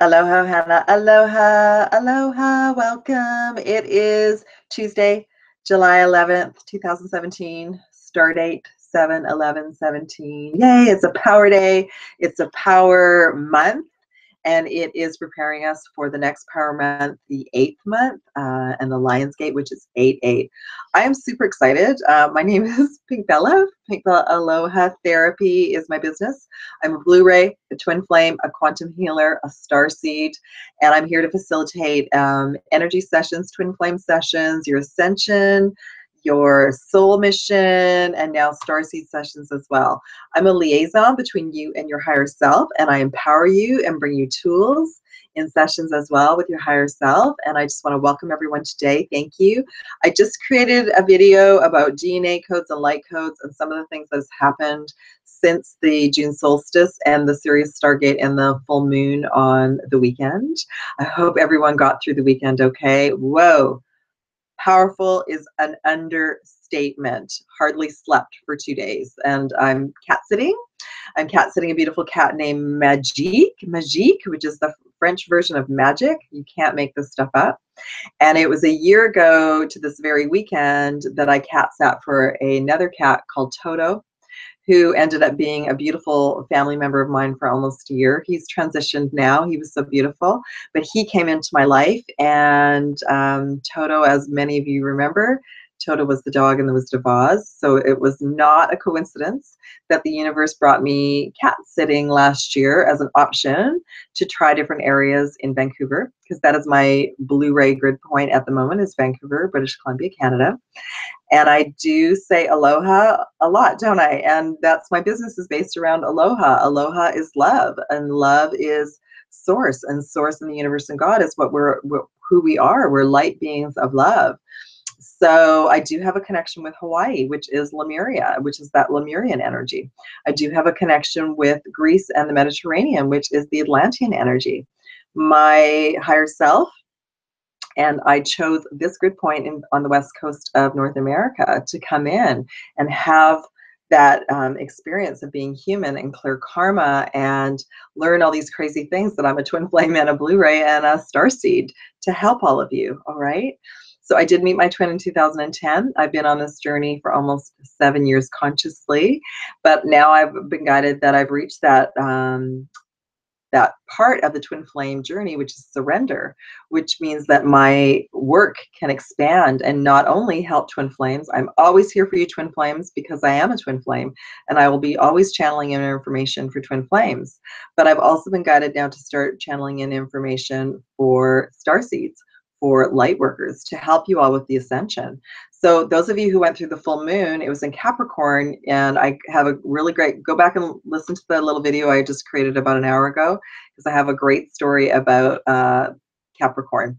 Aloha, Hannah. Aloha, aloha. Welcome. It is Tuesday, July 11th, 2017. Star date 7/11/17. Yay, it's a power day. It's a power month. And it is preparing us for the next power month, the 8th month, and the Lionsgate, which is 8/8. I am super excited. My name is Pink Bella. Pink Bella Aloha Therapy is my business. I'm a Blu-ray, a twin flame, a quantum healer, a starseed, and I'm here to facilitate energy sessions, twin flame sessions, your ascension, your soul mission, and now starseed sessions as well. I'm a liaison between you and your higher self, and I empower you and bring you tools in sessions as well with your higher self. And I just want to welcome everyone today. Thank you. I just created a video about DNA codes and light codes and some of the things that has happened since the June solstice and the Sirius Stargate and the full moon on the weekend. I hope everyone got through the weekend okay. Whoa. Powerful is an understatement. Hardly slept for 2 days. And I'm cat sitting. I'm cat sitting a beautiful cat named Magique, which is the French version of magic. You can't make this stuff up. And it was a year ago to this very weekend that I cat sat for another cat called Toto, who ended up being a beautiful family member of mine for almost a year. He's transitioned now. He was so beautiful, but he came into my life, and Toto, as many of you remember, Toto was the dog in the Wizard of Oz. So it was not a coincidence that the universe brought me cat sitting last year as an option to try different areas in Vancouver, because that is my Blu-ray grid point at the moment, is Vancouver, British Columbia, Canada. And I do say aloha a lot, don't I? And that's my business is based around aloha. Aloha is love, and love is source, and source in the universe and God is who we are. We're light beings of love. So I do have a connection with Hawaii, which is Lemuria, which is that Lemurian energy. I do have a connection with Greece and the Mediterranean, which is the Atlantean energy. My higher self, and I chose this grid point on the west coast of North America to come in and have that experience of being human and clear karma and learn all these crazy things that I'm a twin flame and a Blu-ray and a starseed to help all of you, all right? So I did meet my twin in 2010. I've been on this journey for almost 7 years consciously, but now I've been guided that I've reached that that part of the twin flame journey, which is surrender, which means that my work can expand and not only help twin flames. I'm always here for you, twin flames, because I am a twin flame, and I will be always channeling in information for twin flames. But I've also been guided now to start channeling in information for starseeds, for light workers, to help you all with the ascension. So those of you who went through the full moon, it was in Capricorn, and I have a really great, go back and listen to the little video I just created about an hour ago, because I have a great story about Capricorn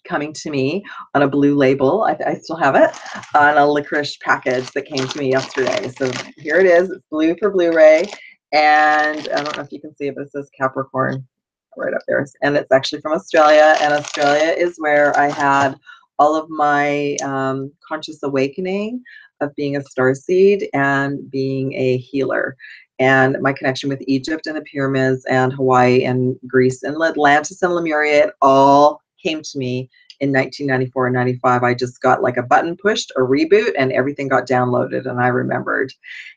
coming to me on a blue label. I still have it on a licorice package that came to me yesterday. So here it is. It's blue for Blu-ray, and I don't know if you can see it, but it says Capricorn right up there. And it's actually from Australia, and Australia is where I had all of my conscious awakening of being a starseed and being a healer, and my connection with Egypt and the pyramids and Hawaii and Greece and Atlantis and Lemuria. It all came to me in 1994 and 95. I just got like a button pushed, a reboot, and everything got downloaded, and I remembered.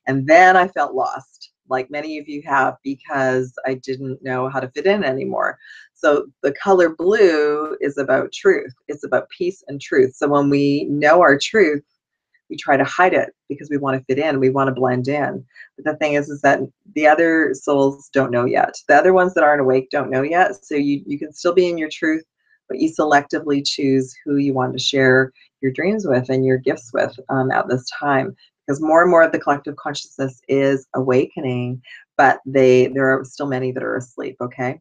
And then I felt lost, like many of you have, because I didn't know how to fit in anymore. So the color blue is about truth. It's about peace and truth. So when we know our truth, we try to hide it because we want to fit in. We want to blend in. But the thing is that the other souls don't know yet. The other ones that aren't awake don't know yet. So you can still be in your truth, but you selectively choose who you want to share your dreams with and your gifts with at this time. Because more and more of the collective consciousness is awakening, but there are still many that are asleep, okay?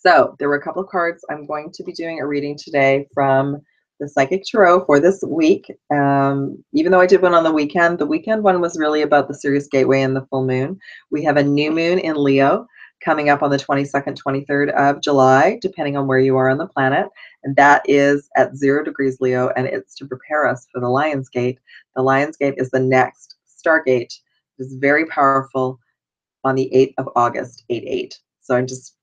So there were a couple of cards. I'm going to be doing a reading today from the Psychic Tarot for this week. Even though I did one on the weekend one was really about the Sirius Gateway and the full moon. We have a new moon in Leo coming up on the 22nd, 23rd of July, depending on where you are on the planet. And that is at 0 degrees Leo, and it's to prepare us for the Lion's Gate. The Lion's Gate is the next Stargate. It is very powerful on the 8th of August, 8/8. So I'm just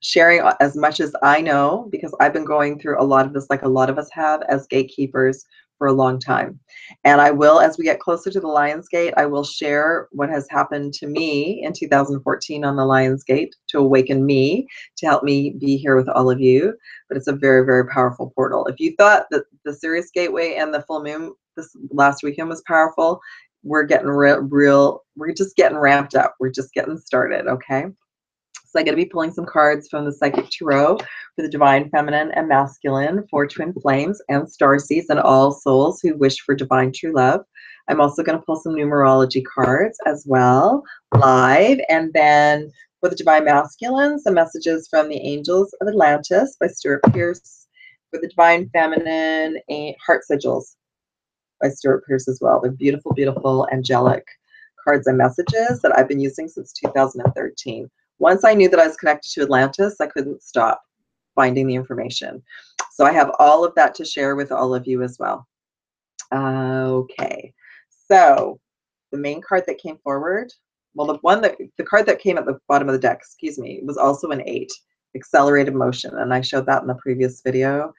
sharing as much as I know, because I've been going through a lot of this, like a lot of us have, as gatekeepers for a long time. And I will, as we get closer to the Lion's Gate, I will share what has happened to me in 2014 on the Lion's Gate to awaken me, to help me be here with all of you. But it's a very, very powerful portal. If you thought that the Sirius Gateway and the full moon this last weekend was powerful, we're getting we're just getting ramped up. We're just getting started, okay? So I'm going to be pulling some cards from the Psychic Tarot for the Divine Feminine and Masculine, for Twin Flames and Starseeds and all souls who wish for divine true love. I'm also going to pull some numerology cards as well, live. And then for the Divine Masculine, some messages from the Angels of Atlantis by Stuart Pearce. For the Divine Feminine, Heart Sigils by Stuart Pearce as well. They're beautiful, beautiful, angelic cards and messages that I've been using since 2013. Once I knew that I was connected to Atlantis, I couldn't stop finding the information. So I have all of that to share with all of you as well. Okay, so the main card that came forward, well, the card that came at the bottom of the deck, excuse me, was also an 8, accelerated motion, and I showed that in the previous video.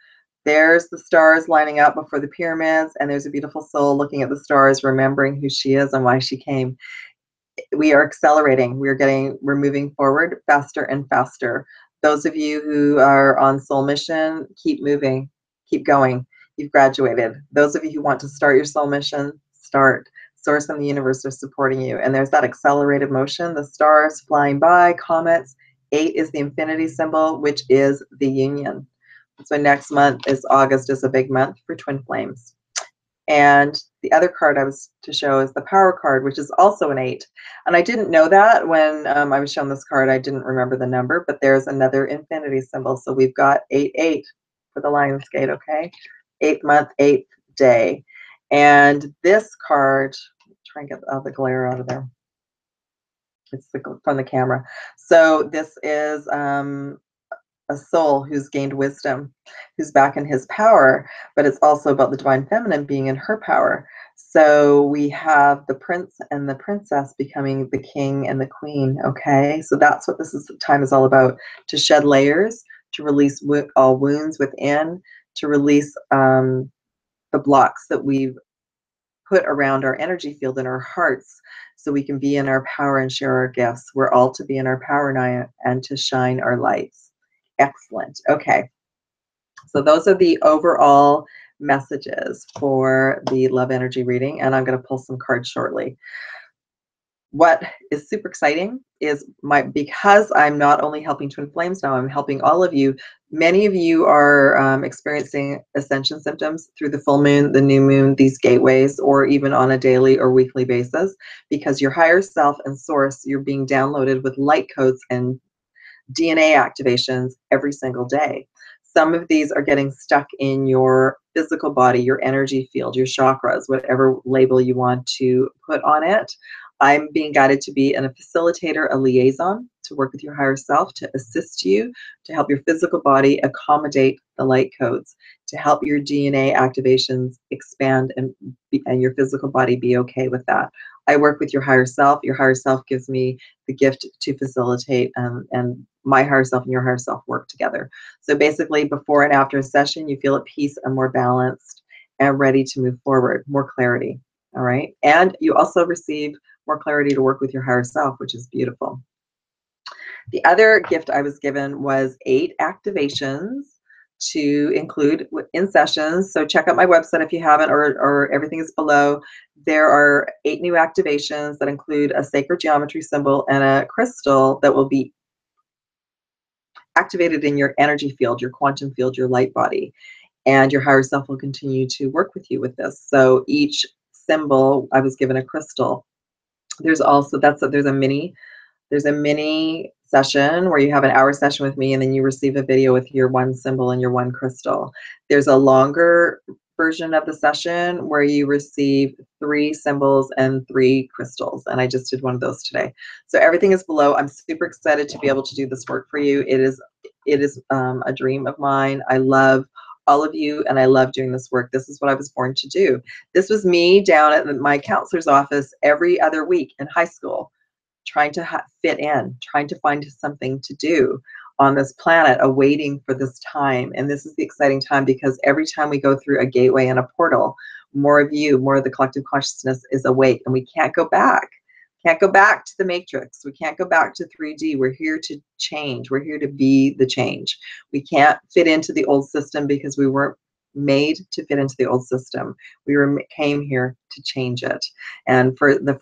There's the stars lining up before the pyramids, and there's a beautiful soul looking at the stars, remembering who she is and why she came. We are accelerating. We're moving forward faster and faster. Those of you who are on soul mission, keep moving, keep going. You've graduated. Those of you who want to start your soul mission, start. Source and the universe are supporting you. And there's that accelerated motion, the stars flying by, comets. 8 is the infinity symbol, which is the union. So next month is August, is a big month for Twin Flames. And the other card I was to show is the Power card, which is also an 8. And I didn't know that when I was shown this card. I didn't remember the number, but there's another infinity symbol. So we've got 8-8 for the Lion's Gate, okay? 8th month, 8th day. And this card, try and get the glare out of there. It's from the camera. So this is a soul who's gained wisdom, who's back in his power, but it's also about the Divine Feminine being in her power. So we have the prince and the princess becoming the king and the queen, okay? So that's what time is all about, to shed layers, to release all wounds within, to release the blocks that we've put around our energy field in our hearts, so we can be in our power and share our gifts. We're all to be in our power now and to shine our lights. Excellent. Okay. So those are the overall messages for the love energy reading, and I'm going to pull some cards shortly. What is super exciting is because I'm not only helping Twin Flames now, I'm helping all of you. Many of you are experiencing ascension symptoms through the full moon, the new moon, these gateways, or even on a daily or weekly basis, because your higher self and source, you're being downloaded with light codes and DNA activations every single day. Some of these are getting stuck in your physical body, your energy field, your chakras, whatever label you want to put on it. I'm being guided to be a facilitator, a liaison, to work with your higher self, to assist you, to help your physical body accommodate the light codes, to help your DNA activations expand and your physical body be okay with that. I work with your higher self. Your higher self gives me the gift to facilitate, and my higher self and your higher self work together. So basically, before and after a session, you feel at peace and more balanced and ready to move forward, more clarity. All right. And you also receive more clarity to work with your higher self, which is beautiful. The other gift I was given was 8 activations to include in sessions. So check out my website if you haven't, or everything is below. There are 8 new activations that include a sacred geometry symbol and a crystal that will be activated in your energy field, your quantum field, your light body. And your higher self will continue to work with you with this. So each symbol, I was given a crystal. There's also, there's a mini session where you have an hour session with me, and then you receive a video with your one symbol and your one crystal. There's a longer version of the session where you receive 3 symbols and 3 crystals, and I just did one of those today. So everything is below. I'm super excited to be able to do this work for you. It is a dream of mine. I love all of you, and I love doing this work. This is what I was born to do. This was me down at my counselor's office every other week in high school, trying to fit in, trying to find something to do. on this planet awaiting for this time. And this is the exciting time because every time we go through a gateway and a portal, more of you, more of the collective consciousness is awake, and we can't go back. Can't go back to the matrix. We can't go back to 3D. We're here to change. We're here to be the change. We can't fit into the old system because we weren't made to fit into the old system. We came here to change it. And for the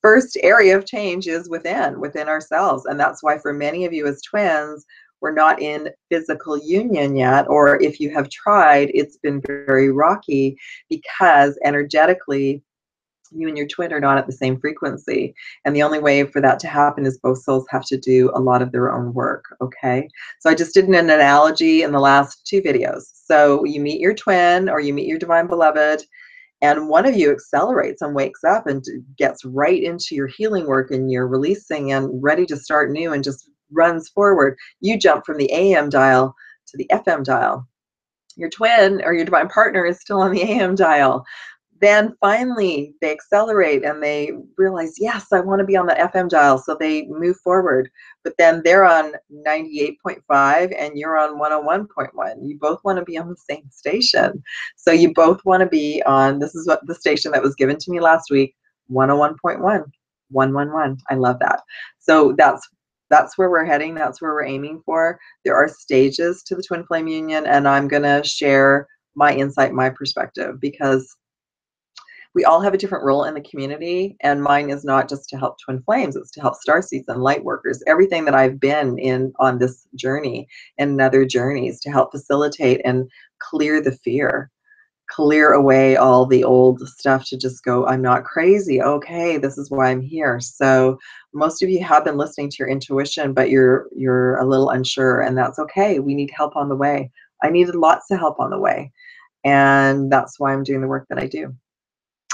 first area of change is within ourselves. And that's why for many of you as twins, we're not in physical union yet, or if you have tried, it's been very rocky because energetically, you and your twin are not at the same frequency. And the only way for that to happen is both souls have to do a lot of their own work, okay? So I just did an analogy in the last 2 videos. So you meet your twin or you meet your divine beloved, and one of you accelerates and wakes up and gets right into your healing work, and you're releasing and ready to start new and just runs forward. You jump from the AM dial to the FM dial. Your twin or your divine partner is still on the AM dial. Then finally they accelerate and they realize, yes, I want to be on the FM dial. So they move forward, but then they're on 98.5 and you're on 101.1. You both want to be on the same station. So you both want to be on, this is what the station that was given to me last week, 101.1, 111. I love that. So that's where we're heading. That's where we're aiming for. There are stages to the twin flame union, and I'm going to share my insight, my perspective, because we all have a different role in the community, and mine is not just to help twin flames, it's to help starseeds and light workers, everything that I've been in on this journey and other journeys, to help facilitate and clear the fear, clear away all the old stuff, to just go, I'm not crazy, okay, this is why I'm here. So most of you have been listening to your intuition, but you're a little unsure, and that's okay. We need help on the way. I needed lots of help on the way, and that's why I'm doing the work that I do.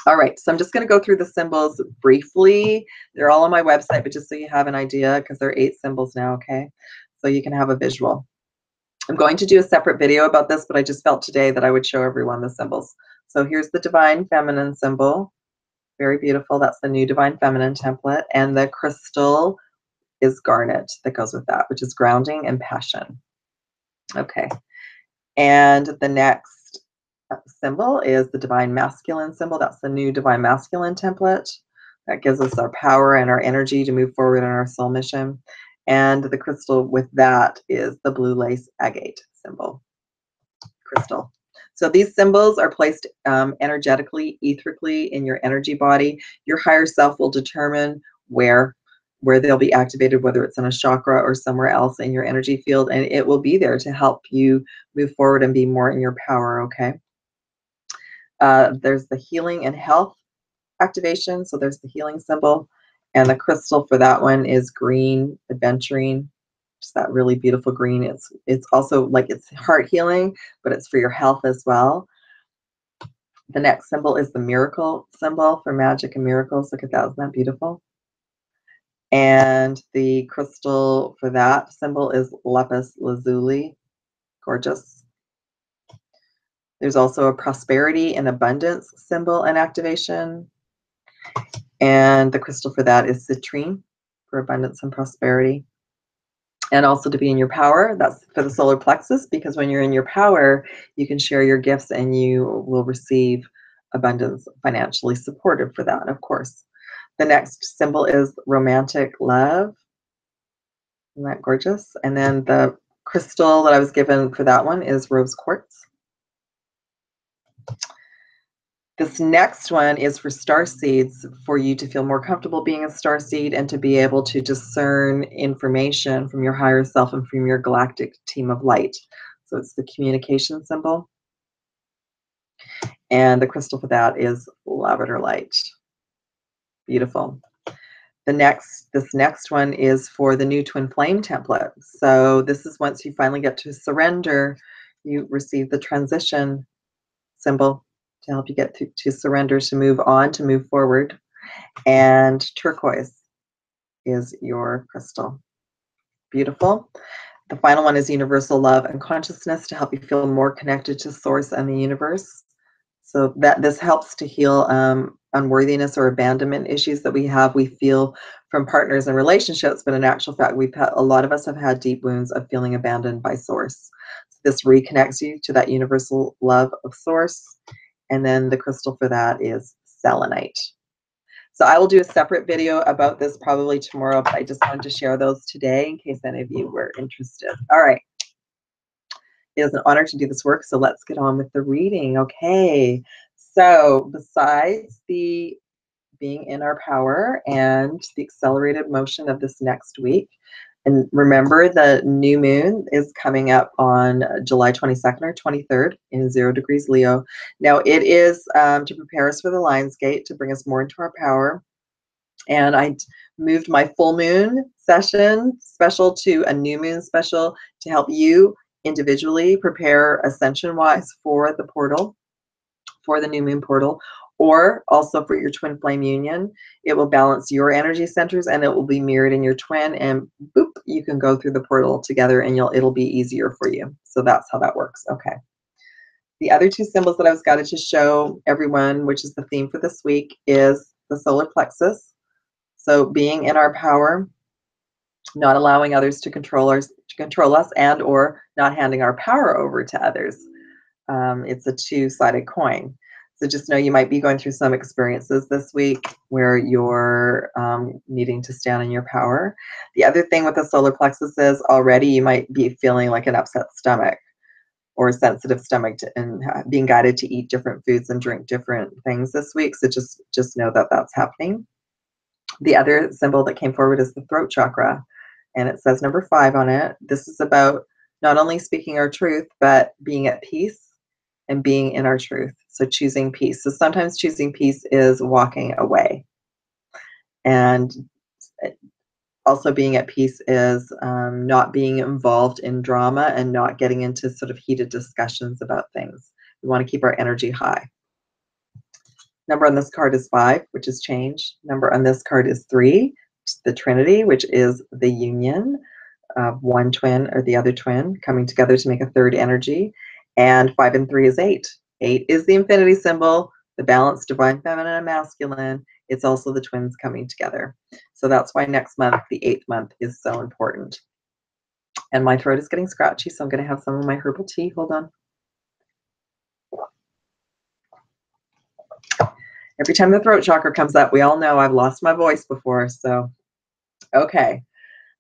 All right, so I'm just going to go through the symbols briefly. They're all on my website, but just so you have an idea, because there are 8 symbols now, okay? So you can have a visual. I'm going to do a separate video about this, but I just felt today that I would show everyone the symbols. So here's the Divine Feminine symbol. Very beautiful. That's the new Divine Feminine template. And the crystal is garnet that goes with that, which is grounding and passion. Okay. And the next symbol is the Divine Masculine symbol. That's the new Divine Masculine template. That gives us our power and our energy to move forward in our soul mission. And the crystal with that is the blue lace agate symbol crystal. So these symbols are placed energetically, etherically in your energy body. Your higher self will determine where they'll be activated, whether it's in a chakra or somewhere else in your energy field, and it will be there to help you move forward and be more in your power, okay? There's the healing and health activation. So there's the healing symbol, and the crystal for that one is green aventurine. Just that really beautiful green. It's also like it's heart healing, but it's for your health as well. The next symbol is the miracle symbol for magic and miracles. Look at that, isn't that beautiful? And the crystal for that symbol is lapis lazuli. Gorgeous. There's also a prosperity and abundance symbol and activation. And the crystal for that is citrine for abundance and prosperity. And also to be in your power, that's for the solar plexus, because when you're in your power, you can share your gifts and you will receive abundance, financially supported for that, of course. The next symbol is romantic love. Isn't that gorgeous? And then the crystal that I was given for that one is rose quartz. This next one is for star seeds, for you to feel more comfortable being a star seed and to be able to discern information from your higher self and from your galactic team of light. So it's the communication symbol. And the crystal for that is lavender light. Beautiful. This next one is for the new twin flame template. So this is once you finally get to surrender, you receive the transition symbol to help you get to surrender, to move on, to move forward. And turquoise is your crystal. Beautiful. The final one is universal love and consciousness, to help you feel more connected to source and the universe. So that this helps to heal unworthiness or abandonment issues that we have. We feel from partners and relationships, but in actual fact, a lot of us have had deep wounds of feeling abandoned by Source. So this reconnects you to that universal love of Source. And then the crystal for that is selenite. So I will do a separate video about this probably tomorrow, but I just wanted to share those today in case any of you were interested. All right. It is an honor to do this work, so let's get on with the reading. Okay. So besides the being in our power and the accelerated motion of this next week, and remember the new moon is coming up on July 22nd or 23rd in 0 degrees Leo. Now it is to prepare us for the Lion's Gate, to bring us more into our power. And I moved my full moon session special to a new moon special to help you individually prepare ascension-wise for the portal, for the new moon portal, or also for your twin flame union. It will balance your energy centers and it will be mirrored in your twin, and boop, you can go through the portal together and it'll be easier for you. So that's how that works. Okay. The other two symbols that I was guided to show everyone, which is the theme for this week, is the solar plexus. So being in our power, not allowing others to control us, and or not handing our power over to others. It's a two-sided coin. So just know you might be going through some experiences this week where you're needing to stand in your power. The other thing with the solar plexus is already you might be feeling like an upset stomach or a sensitive stomach and being guided to eat different foods and drink different things this week. So just know that that's happening. The other symbol that came forward is the throat chakra, and it says number 5 on it. This is about not only speaking our truth, but being at peace and being in our truth. So choosing peace. So sometimes choosing peace is walking away. And also being at peace is not being involved in drama and not getting into sort of heated discussions about things. We want to keep our energy high. Number on this card is 5, which is change. Number on this card is 3, the Trinity, which is the union of one twin or the other twin coming together to make a third energy. And 5 and 3 is 8. 8 is the infinity symbol, the balance, divine feminine and masculine. It's also the twins coming together. So that's why next month, the 8th month, is so important. And my throat is getting scratchy, so I'm going to have some of my herbal tea. Hold on. Every time the throat chakra comes up, we all know I've lost my voice before. So, okay,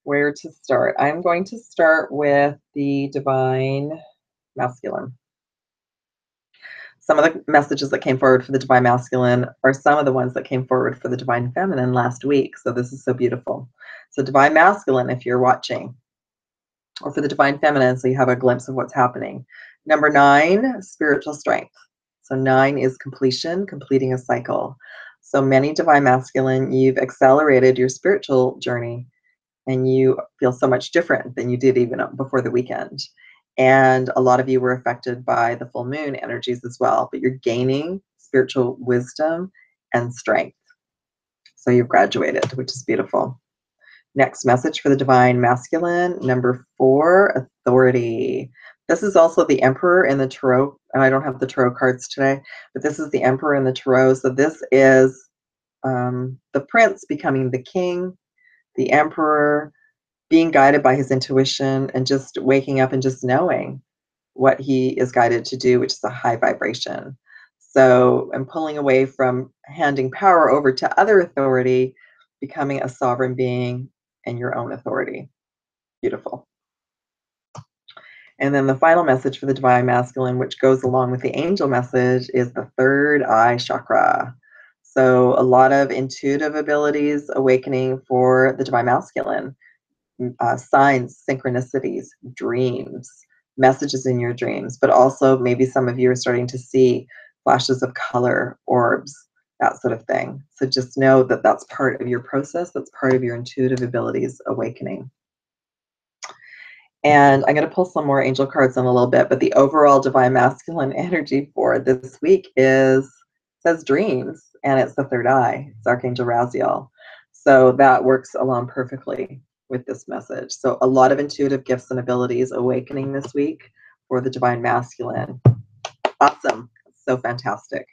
where to start? I'm going to start with the divine masculine. Some of the messages that came forward for the divine masculine are some of the ones that came forward for the divine feminine last week. So this is so beautiful. So divine masculine, if you're watching, or for the divine feminine, so you have a glimpse of what's happening. Number 9, spiritual strength. So 9 is completion, completing a cycle. So many divine masculine, you've accelerated your spiritual journey and you feel so much different than you did even before the weekend. And a lot of you were affected by the full moon energies as well, but you're gaining spiritual wisdom and strength. So you've graduated, which is beautiful. Next message for the divine masculine, number 4, authority. This is also the Emperor in the Tarot, and I don't have the Tarot cards today, but this is the Emperor in the Tarot. So this is the Prince becoming the King, the Emperor, being guided by his intuition and just waking up and just knowing what he is guided to do, which is a high vibration. So I'm pulling away from handing power over to other authority, becoming a sovereign being and your own authority. Beautiful. And then the final message for the divine masculine, which goes along with the angel message, is the third eye chakra. So a lot of intuitive abilities awakening for the divine masculine. Signs, synchronicities, dreams, messages in your dreams, but also maybe some of you are starting to see flashes of color, orbs, that sort of thing. So just know that that's part of your process. That's part of your intuitive abilities awakening. And I'm going to pull some more angel cards in a little bit, but the overall divine masculine energy for this week says dreams, and it's the third eye. It's Archangel Raziel. So that works along perfectly with this message. So a lot of intuitive gifts and abilities awakening this week for the divine masculine. Awesome. So fantastic.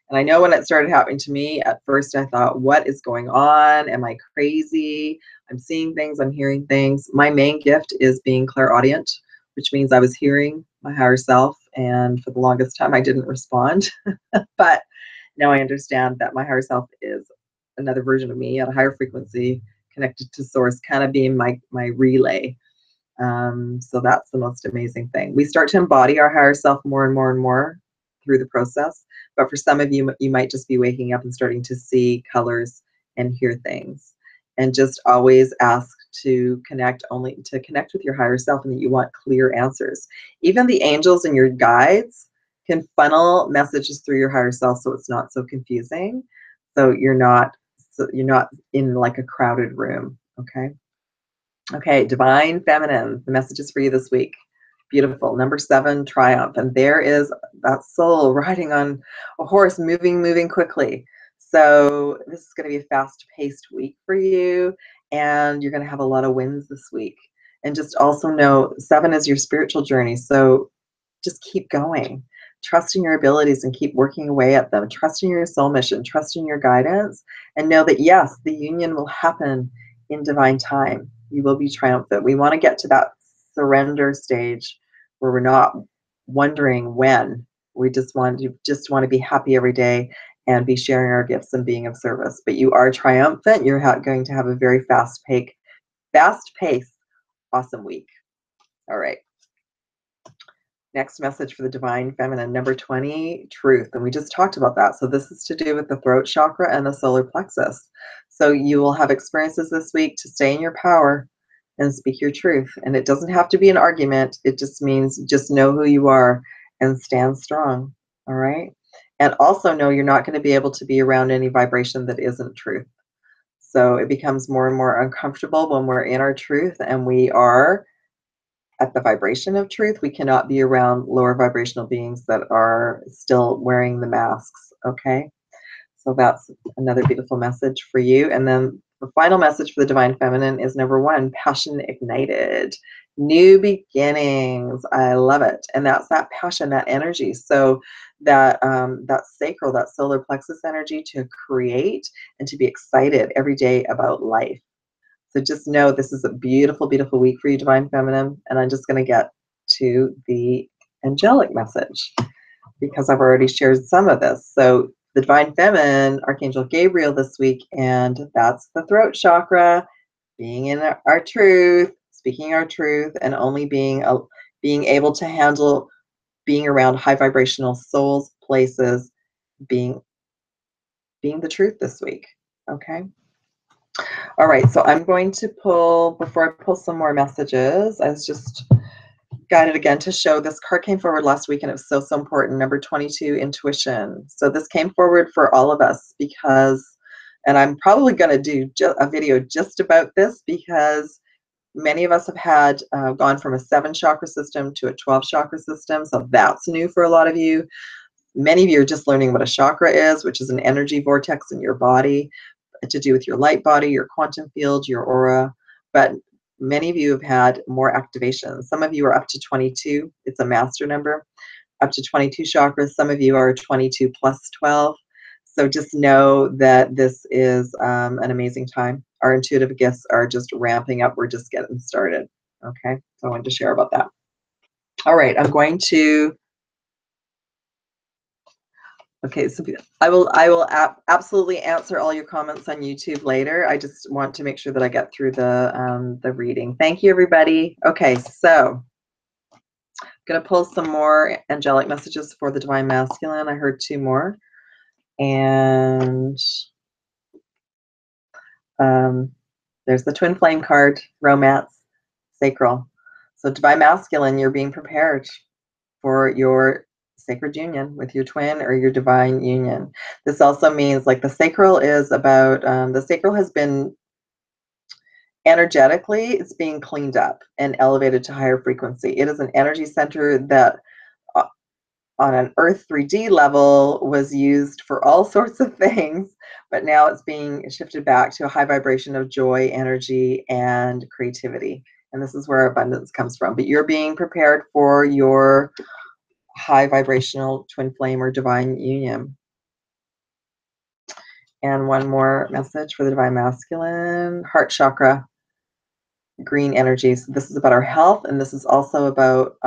And I know when it started happening to me, at first I thought, what is going on? Am I crazy? I'm seeing things, I'm hearing things. My main gift is being clairaudient, which means I was hearing my higher self, and for the longest time I didn't respond. But now I understand that my higher self is another version of me at a higher frequency, connected to source, kind of being my relay. So that's the most amazing thing. We start to embody our higher self more and more and more through the process. But for some of you, you might just be waking up and starting to see colors and hear things. And just always ask to connect with your higher self, and that you want clear answers. Even the angels and your guides can funnel messages through your higher self, so it's not so confusing. So you're not in like a crowded room. Okay. Okay, Divine Feminine, the messages for you this week. Beautiful. Number 7, Triumph. And there is that soul riding on a horse, moving quickly. So this is going to be a fast-paced week for you, and you're going to have a lot of wins this week. And just also know 7 is your spiritual journey, so just keep going. Trust in your abilities and keep working away at them. Trust in your soul mission, trust in your guidance, and know that yes, the union will happen in divine time. You will be triumphant. We want to get to that surrender stage where we're not wondering when. We just want to be happy every day and be sharing our gifts and being of service. But you are triumphant. You're going to have a very fast pace, awesome week. All right. Next message for the Divine Feminine, number 20, Truth. And we just talked about that. So this is to do with the throat chakra and the solar plexus. So you will have experiences this week to stay in your power and speak your truth. And it doesn't have to be an argument. It just means just know who you are and stand strong. All right. And also know you're not going to be able to be around any vibration that isn't truth. So it becomes more and more uncomfortable when we're in our truth and we are at the vibration of truth. We cannot be around lower vibrational beings that are still wearing the masks. Okay. So that's another beautiful message for you. And then the final message for the Divine Feminine is number 1, Passion Ignited. New beginnings. I love it. And that's that passion, that energy. So that sacral, that solar plexus energy to create and to be excited every day about life. So just know this is a beautiful, beautiful week for you, Divine Feminine. And I'm just going to get to the angelic message because I've already shared some of this. So the Divine Feminine, Archangel Gabriel this week, and that's the throat chakra, being in our truth, speaking our truth, and only being able to handle being around high vibrational souls, places, being the truth this week. Okay. All right, so I'm going to pull, before I pull some more messages, I was just guided again to show this card came forward last week and it was so important. Number 22, Intuition. So this came forward for all of us because, and I'm probably going to do a video just about this because many of us have had gone from a 7 chakra system to a 12 chakra system. So that's new for a lot of you. Many of you are just learning what a chakra is, which is an energy vortex in your body, to do with your light body, your quantum field, your aura. But many of you have had more activations. Some of you are up to 22. It's a master number, up to 22 chakras. Some of you are 22 plus 12. So just know that this is an amazing time. Our intuitive gifts are just ramping up. We're just getting started. Okay, so I wanted to share about that. All right, I'm going to. Okay, so I will absolutely answer all your comments on YouTube later. I just want to make sure that I get through the reading. Thank you, everybody. Okay, so I'm gonna pull some more angelic messages for the Divine Masculine. I heard 2 more, and there's the Twin Flame card, Romance, Sacral. So Divine Masculine, you're being prepared for your sacred union with your twin or your divine union. This also means like the sacral is about, the sacral has been energetically, it's being cleaned up and elevated to higher frequency. It is an energy center that on an Earth 3D level was used for all sorts of things, but now it's being shifted back to a high vibration of joy, energy, and creativity. And this is where abundance comes from. But you're being prepared for your high vibrational twin flame or divine union. And one more message for the Divine Masculine, heart chakra, green energies. This is about our health, and this is also about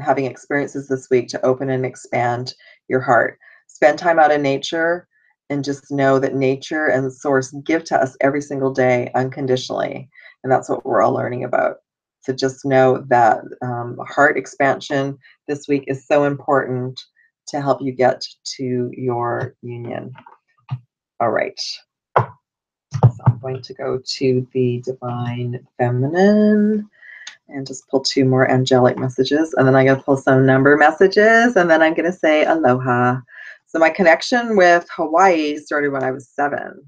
having experiences this week to open and expand your heart. Spend time out in nature and just know that nature and source give to us every single day unconditionally. And that's what we're all learning about. So just know that heart expansion this week is so important to help you get to your union. All right. So I'm going to go to the Divine Feminine and just pull two more angelic messages. And then I'm going to pull some number messages. And then I'm going to say aloha. So my connection with Hawaii started when I was 7.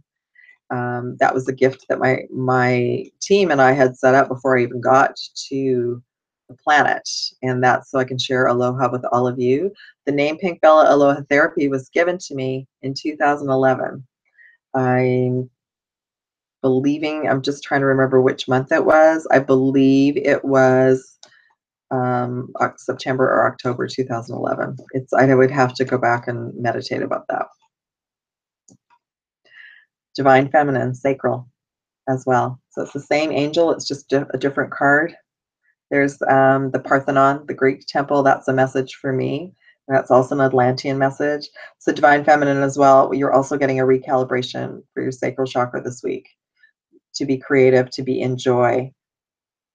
That was a gift that my team and I had set up before I even got to the planet. And that's so I can share aloha with all of you. The name Pink Bella Aloha Therapy was given to me in 2011. I'm believing, I'm just trying to remember which month it was. I believe it was September or October 2011. I would have to go back and meditate about that. Divine Feminine, Sacral as well. So it's the same angel, it's just a different card. There's the Parthenon, the Greek temple. That's a message for me. That's also an Atlantean message. So Divine Feminine as well. You're also getting a recalibration for your sacral chakra this week. To be creative, to be in joy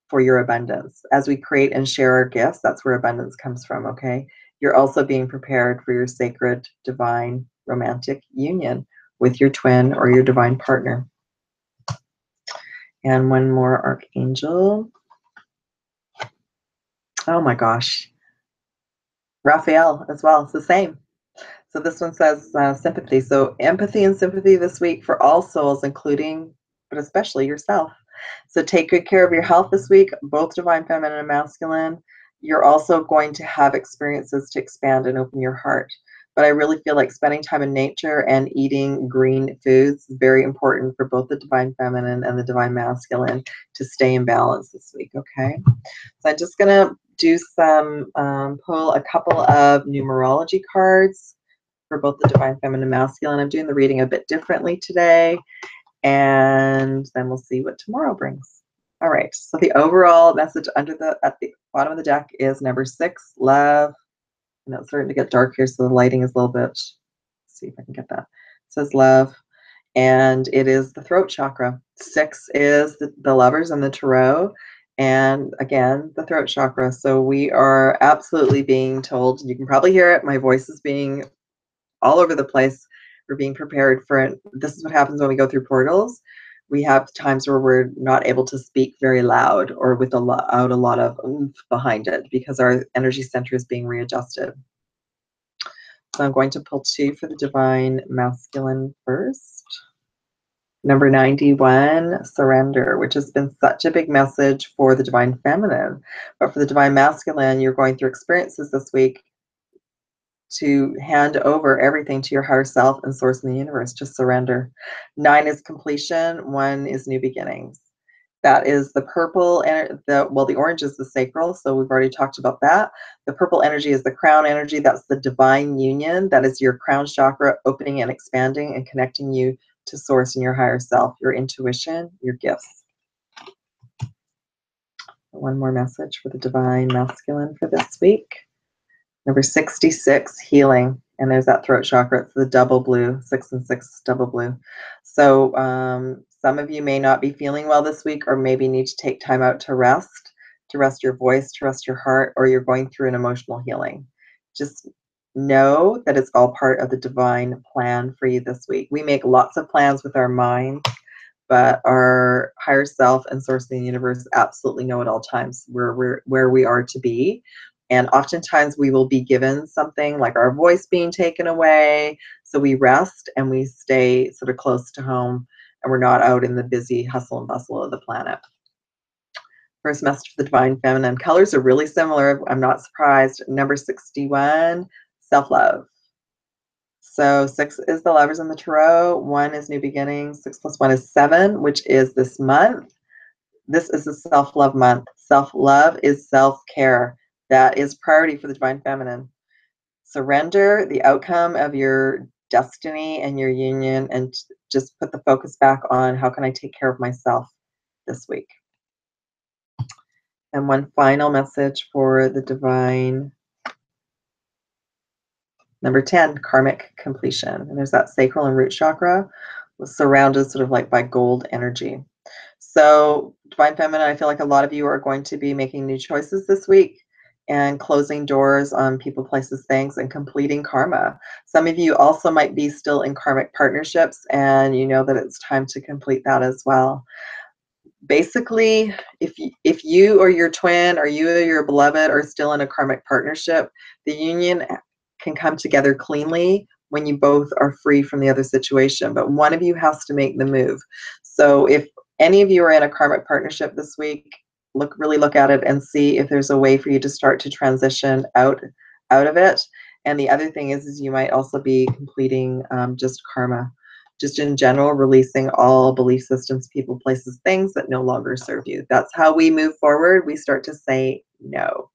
for your abundance. As we create and share our gifts, that's where abundance comes from, okay? You're also being prepared for your sacred, divine, romantic union with your twin or your divine partner. And one more archangel. Oh my gosh. Raphael as well. It's the same. So this one says sympathy. So empathy and sympathy this week for all souls, including, but especially yourself. So take good care of your health this week, both divine feminine and masculine. You're also going to have experiences to expand and open your heart. But I really feel like spending time in nature and eating green foods is very important for both the divine feminine and the divine masculine to stay in balance this week, okay? So I'm just going to do some, pull a couple of numerology cards for both the divine feminine and masculine. I'm doing the reading a bit differently today, and then we'll see what tomorrow brings. All right, so the overall message at the bottom of the deck is number 6, love. And it's starting to get dark here, so the lighting is a little bit, let's see if I can get that. It says love, and it is the throat chakra. 6 is the lovers and the tarot, and again, the throat chakra. So we are absolutely being told, you can probably hear it, my voice is being all over the place. We're being prepared for it. This is what happens when we go through portals. We have times where we're not able to speak very loud or with a lot of oomph behind it because our energy center is being readjusted. So I'm going to pull 2 for the divine masculine first. Number 91, surrender, which has been such a big message for the divine feminine. But for the divine masculine, you're going through experiences this week to hand over everything to your higher self and source in the universe, to surrender. 9 is completion, 1 is new beginnings. That is the purple, and the orange is the sacral, so we've already talked about that. The purple energy is the crown energy. That's the divine union. That is your crown chakra opening and expanding and connecting you to source and your higher self, your intuition, your gifts. One more message for the divine masculine for this week. Number 66, healing. And there's that throat chakra. It's the double blue, 6 and 6 double blue. So some of you may not be feeling well this week, or maybe need to take time out to rest your voice, to rest your heart, or you're going through an emotional healing. Just know that it's all part of the divine plan for you this week. We make lots of plans with our minds, but our higher self and source of the universe absolutely know at all times where we are to be. And oftentimes we will be given something like our voice being taken away. So we rest and we stay sort of close to home, and we're not out in the busy hustle and bustle of the planet. First message for the divine feminine. Colors are really similar. I'm not surprised. Number 61, self-love. So 6 is the lovers in the tarot. 1 is new beginnings. 6 plus 1 is 7, which is this month. This is a self-love month. Self-love is self-care. That is priority for the divine feminine. Surrender the outcome of your destiny and your union, and just put the focus back on how can I take care of myself this week. And one final message for the divine. Number 10, karmic completion. And there's that sacral and root chakra surrounded sort of like by gold energy. So divine feminine, I feel like a lot of you are going to be making new choices this week and closing doors on people, places, things, and completing karma. Some of you also might be still in karmic partnerships, and you know that it's time to complete that as well. Basically, if you or your twin or you or your beloved are still in a karmic partnership, the union can come together cleanly when you both are free from the other situation, but one of you has to make the move. So if any of you are in a karmic partnership this week, really look at it and see if there's a way for you to start to transition out of it. And the other thing is you might also be completing just karma, just in general, releasing all belief systems, people, places, things that no longer serve you. That's how we move forward. We start to say no.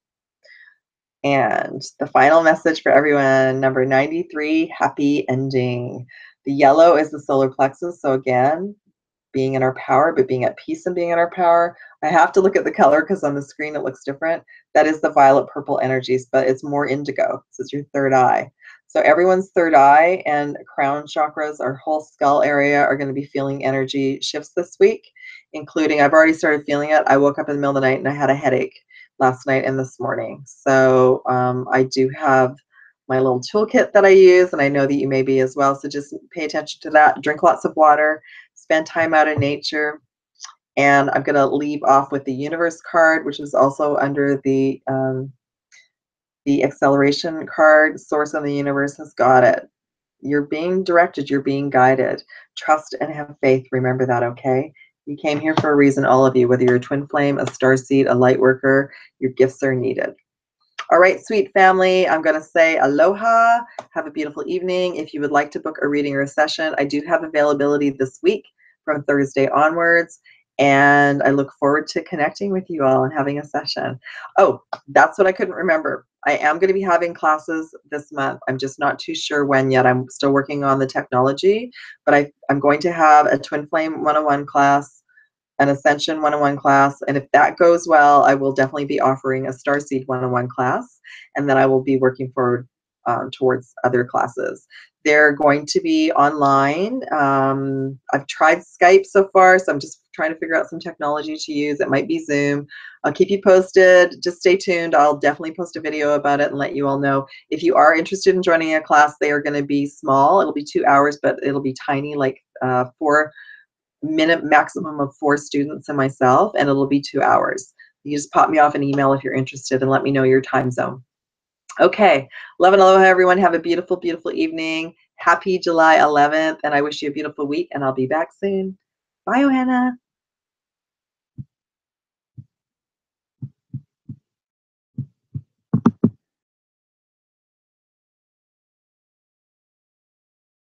And the final message for everyone, number 93, happy ending. The yellow is the solar plexus. So again, being in our power, but being at peace and being in our power. I have to look at the color because on the screen it looks different. That is the violet purple energies, but it's more indigo. So it's your third eye. So everyone's third eye and crown chakras, our whole skull area, are going to be feeling energy shifts this week, including, I've already started feeling it. I woke up in the middle of the night and I had a headache last night and this morning. So I do have my little toolkit that I use, and I know that you may be as well. So just pay attention to that. Drink lots of water, spend time out in nature. And I'm going to leave off with the universe card, which is also under the acceleration card. Source of the universe has got it. You're being directed. You're being guided. Trust and have faith. Remember that, okay? You came here for a reason, all of you, whether you're a twin flame, a starseed, a light worker, your gifts are needed. All right, sweet family, I'm going to say aloha. Have a beautiful evening. If you would like to book a reading or a session, I do have availability this week from Thursday onwards, and I look forward to connecting with you all and having a session. Oh, that's what I couldn't remember. I am going to be having classes this month. I'm just not too sure when yet. I'm still working on the technology, but I'm going to have a Twin Flame 101 class, an Ascension 101 class, and if that goes well, I will definitely be offering a Starseed 101 class, and then I will be working forward towards other classes. They're going to be online. I've tried Skype so far, so I'm just trying to figure out some technology to use. It might be Zoom. I'll keep you posted. Just stay tuned. I'll definitely post a video about it and let you all know. If you are interested in joining a class, they are going to be small. It'll be 2 hours, but it'll be tiny, like 4-minute maximum of 4 students and myself, and it'll be 2 hours. You just pop me off an email if you're interested and let me know your time zone. Okay, love and aloha, everyone. Have a beautiful, beautiful evening. Happy July 11th, and I wish you a beautiful week, and I'll be back soon. Bye, Johanna.